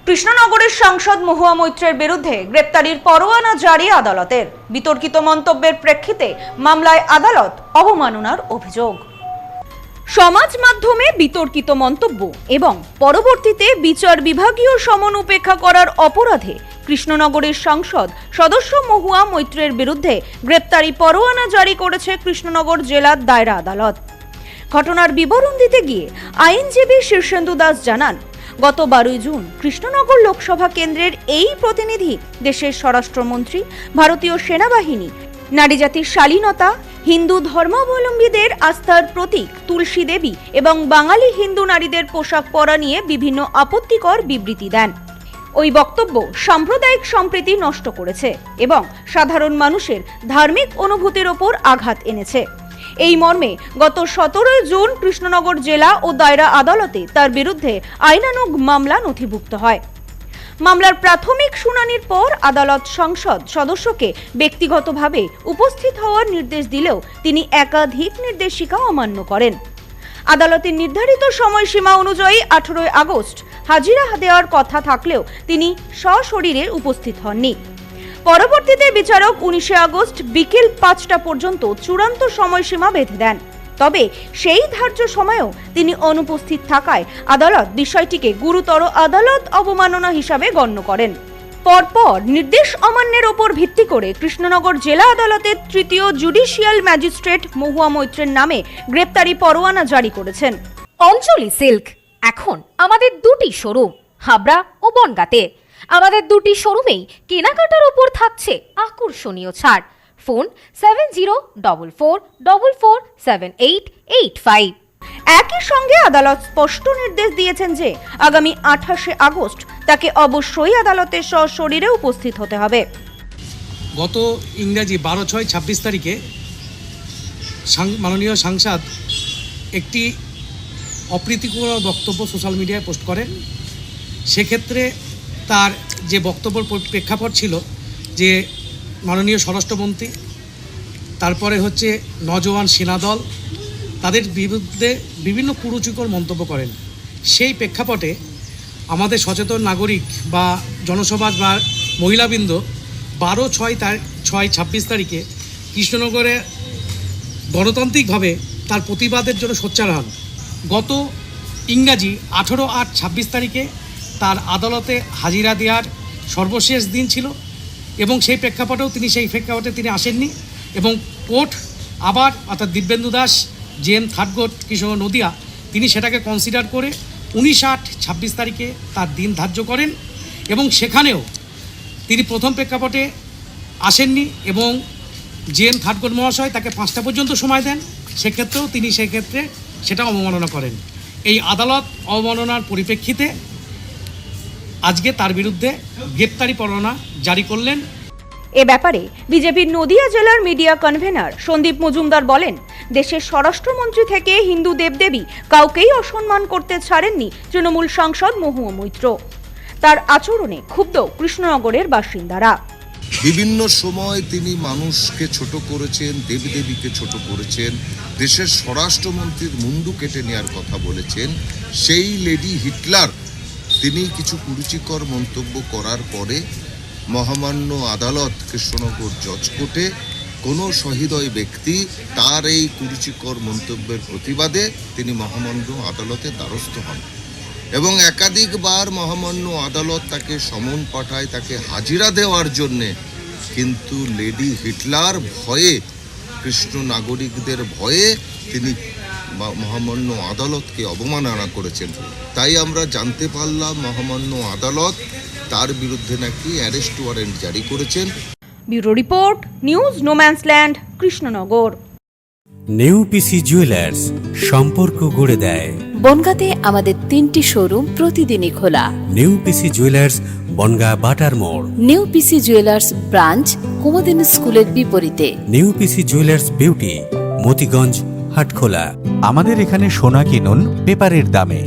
কৃষ্ণনগরের সাংসদ মহুয়া মৈত্রের বিরুদ্ধে গ্রেপ্তারির পরোয়ানা জারি আদালতের। বিতর্কিত মন্তব্যের প্রেক্ষিতে মামলায় আদালত অবমাননার অভিযোগ। সমাজ মাধ্যমে বিতর্কিত মন্তব্য এবং পরবর্তীতে বিচার বিভাগীয় সমন উপেক্ষা করার অপরাধে কৃষ্ণনগরের সাংসদ সদস্য মহুয়া মৈত্রের বিরুদ্ধে গ্রেপ্তারি পরোয়ানা জারি করেছে কৃষ্ণনগর জেলার দায়রা আদালত। ঘটনার বিবরণ দিতে গিয়ে আইনজীবী শীর্ষেন্দু দাস জানান, গত 12 জুন কৃষ্ণনগর লোকসভা কেন্দ্রের এই প্রতিনিধি দেশের স্বরাষ্ট্রমন্ত্রী, ভারতীয় সেনাবাহিনী, নারী জাতির শালীনতা, হিন্দু ধর্মাবলম্বীদের আস্থার প্রতীক তুলসী দেবী এবং বাঙালি হিন্দু নারীদের পোশাক পরা নিয়ে বিভিন্ন আপত্তিকর বিবৃতি দেন। ওই বক্তব্য সাম্প্রদায়িক সম্প্রীতি নষ্ট করেছে এবং সাধারণ মানুষের ধার্মিক অনুভূতির ওপর আঘাত এনেছে। এই মর্মে গত 17 জুন কৃষ্ণনগর জেলা ও দায়রা আদালতে তার বিরুদ্ধে আইনানুগ মামলা নথিভুক্ত হয়। মামলার প্রাথমিক শুনানির পর আদালত সাংসদ সদস্যকে ব্যক্তিগতভাবে উপস্থিত হওয়ার নির্দেশ দিলেও তিনি একাধিক নির্দেশিকা অমান্য করেন। আদালতের নির্ধারিত সময়সীমা অনুযায়ী 18 আগস্ট হাজিরা দেওয়ার কথা থাকলেও তিনি সশরীরে উপস্থিত হননি। পরবর্তীতে বিচারক 19 আগস্ট বিকেল 5টা পর্যন্ত চূড়ান্ত সময়সীমা বেঁধে দেন। তবে সেই ধার্য সময়েও তিনি অনুপস্থিত থাকায় আদালত বিষয়টিকে গুরুতর আদালত অবমাননা হিসাবে গণ্য করেন। পরপর নির্দেশ অমান্যের ওপর ভিত্তি করে কৃষ্ণনগর জেলা আদালতের তৃতীয় জুডিশিয়াল ম্যাজিস্ট্রেট মহুয়া মৈত্রের নামে গ্রেপ্তারি পরোয়ানা জারি করেছেন। অঞ্জলি সিল্ক এখন আমাদের দুটি শোরুম, হাবড়া ও বনগাঁতে। আমাদের দুটি শোরুমেই কেনাকাটার উপর থাকছে আকর্ষণীয় ছাড়। ফোন 7044447885। একই সঙ্গে আদালত স্পষ্ট নির্দেশ দিয়েছেন যে আগামী 28 আগস্ট তাকে অবশ্যই আদালতে সশরীরে উপস্থিত হতে হবে। গত ইংরাজি 12/6/26 তারিখে মাননীয় সাংসদ একটি অপ্রীতিকর বক্তব্য সোশ্যাল মিডিয়ায় পোস্ট করেন। সেক্ষেত্রে তার যে বক্তব্যের প্রেক্ষাপট ছিল যে মাননীয় স্বরাষ্ট্রমন্ত্রী, তারপরে হচ্ছে নওজোয়ান সেনাদল, তাদের বিরুদ্ধে বিভিন্ন কুরুচিকর মন্তব্য করেন। সেই প্রেক্ষাপটে আমাদের সচেতন নাগরিক বা জনসমাজ বা মহিলাবৃন্দ 12/6/26 তারিখে কৃষ্ণনগরে গণতান্ত্রিকভাবে তার প্রতিবাদের জন্য সোচ্চার হন। গত ইংরাজি 18/8/26 তারিখে তার আদালতে হাজিরা দেওয়ার সর্বশেষ দিন ছিল এবং সেই প্রেক্ষাপটেও তিনি আসেননি এবং কোর্ট আবার অর্থাৎ Dibyendu Das JM third court Krishnanagar Nadia তিনি সেটাকে কনসিডার করে 19/8/26 তারিখে তার দিন ধার্য করেন এবং সেখানেও তিনি প্রথম প্রেক্ষাপটে আসেননি এবং জেএম থার্ড কোর্ট মহাশয় তাকে 5টা পর্যন্ত সময় দেন। সেক্ষেত্রেও তিনি সেটা অবমাননা করেন। এই আদালত অবমাননার পরিপ্রেক্ষিতে আজকে তার বিরুদ্ধে গ্রেপ্তারি পরোয়ানা জারি করলেন। এ ব্যাপারে বিজেপির নদিয়া জেলার মিডিয়া কনভেনার সন্দীপ মজুমদার বলেন, দেশের স্বরাষ্ট্রমন্ত্রী থেকে হিন্দু দেবদেবী কাউকেই অসম্মান করতে ছাড়েননি তৃণমূল সাংসদ মহুয়া মৈত্র। তার আচরণে ক্ষুব্ধ কৃষ্ণনগরের বাসিন্দারা। বিভিন্ন সময় তিনি মানুষকে ছোট করেছেন, দেবদেবীকে ছোট করেছেন, দেশের স্বরাষ্ট্রমন্ত্রীর মুন্ডু কেটে নেওয়ার কথা বলেছেন। সেই লেডি হিটলার তিনি কিছু কুরুচিকর মন্তব্য করার পরে মহামান্য আদালত কৃষ্ণনগর জজ কোর্টে কোনো সহৃদয় ব্যক্তি তার এই কুরুচিকর মন্তব্যের প্রতিবাদে তিনি মহামান্য আদালতে দ্বারস্থ হন এবং একাধিকবার মহামান্য আদালত তাকে সমন পাঠায় তাকে হাজিরা দেওয়ার জন্যে। কিন্তু লেডি হিটলার ভয়ে, কৃষ্ণ নাগরিকদের ভয়ে তিনি মহামান্য আদালতকে অবমাননা করেছেন। তাই আমরা জানতে পারলাম মহামান্য আদালত তার বিরুদ্ধে নাকি অ্যারেস্ট ওয়ারেন্ট জারি করেছেন। Bureau report, news no man's land, Krishnanagar. New PC jewellers, সম্পর্ক গড়ে দেয়। বনগাঁতে আমাদের 3টি শোরুম প্রতিদিনই খোলা। নিউ পিসি জুয়েলার্স, বনগাঁ বাটার মোড়। New PC jewellers branch Kumudini স্কুলের বিপরীতে। New PC jewellers beauty, Motiganj, Hatkhola. আমাদের এখানে সোনা কিনুন পেপারের দামে।